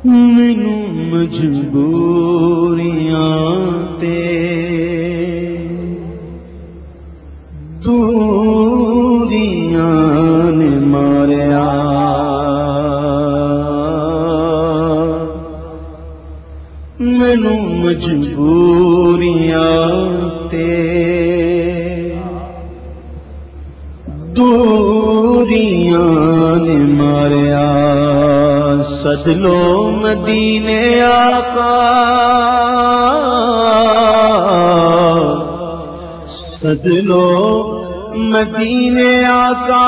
مینو مجبوریاں تے دوریاں نے ماریا، مینو مجبوریاں تے دوریاں نے ماریا، سد لو مدینے آقا، سد لو مدینے آقا،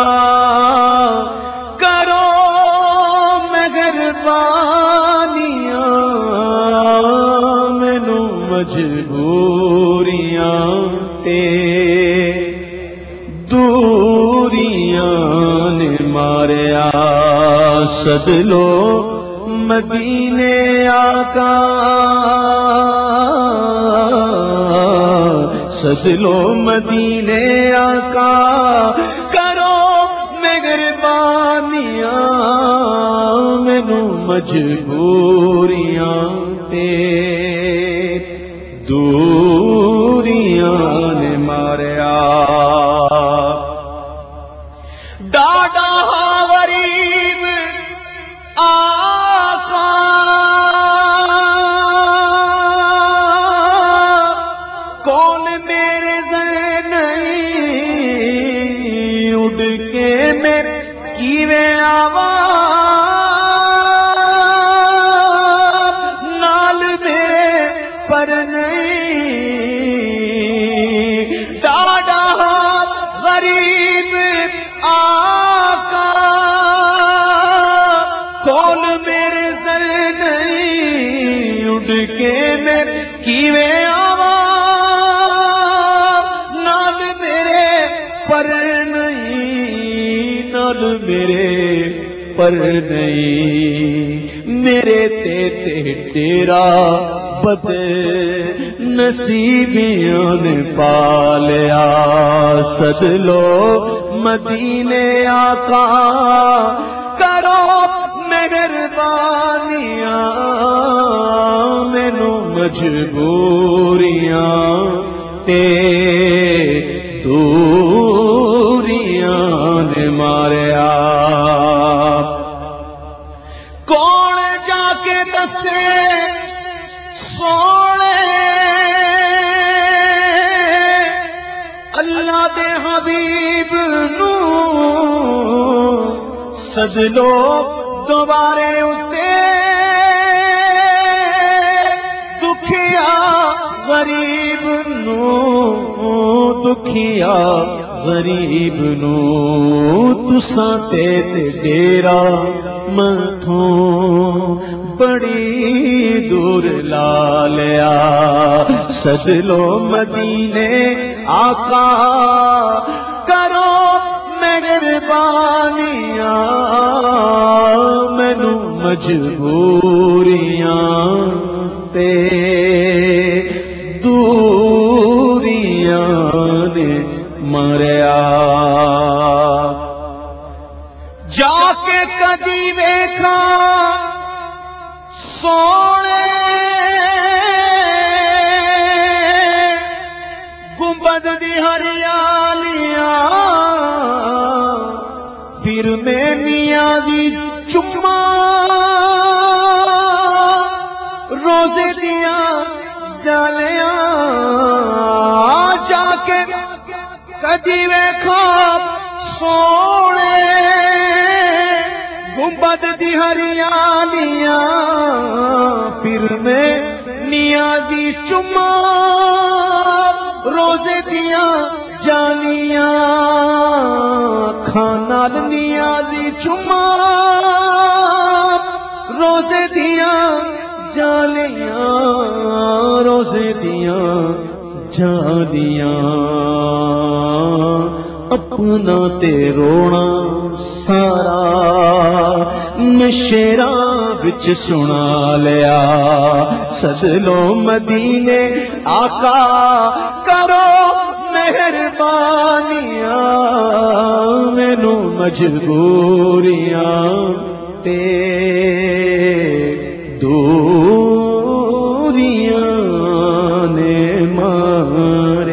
کرو مہربانیاں، مینو مجبوریاں تے دوریاں نے ماریا، سد لو مدینے آقا، سد لو مدینے آقا، کرو مہربانیاں، مینو مجبوریاں تے دوریاں نے ماریا، ڈاڈا غریب آقا، کون میرے زر نہیں، اڑ کے میرے کیویں آوا، نال میرے پر نہیں، ڈاڈا غریب آقا، کون میرے سر نہیں، اڑ کے میرے کیویں آوا، نال میرے پر نہیں، نال میرے پر نہیں، میرے تے ڈیرا بد نصیبیاں نے پالیا، سد لو مدینے آقا، کرو مہربانیاں، مینو مجبوریاں تے دوریاں نے ماریا، کون جا کے دسے سونے اللہ دے حبیب نو، سد لو دوبارے اتے دکھیا غریب نو، دکھیا غریب نو، تساں تے ڈیرا متھوں بڑی دور لا لیا، سد لو مدینے آقا، کرو مہربانیاں، مینو مجبوریاں تے دوریاں نے ماریا، جا کے کدی ویکھا سونے گنبد دی ہریالیاں، پھر میں نیازی چما روزے دیا جالیاں، جا کے کدی ویکھا سونے گنبد دی ہریالیاں، پھر میں نیازی چما روزے دیا جالیاں، کھانال نیازی چما روزے دیا جالیاں، روزے دیا جالیاں، اپنا تے رونا سارا میں شیراں وچ سنا لیا، سد لو مدینے آقا، کرو مہربانیاں، مینو مجبوریاں تے دوریاں نے مارے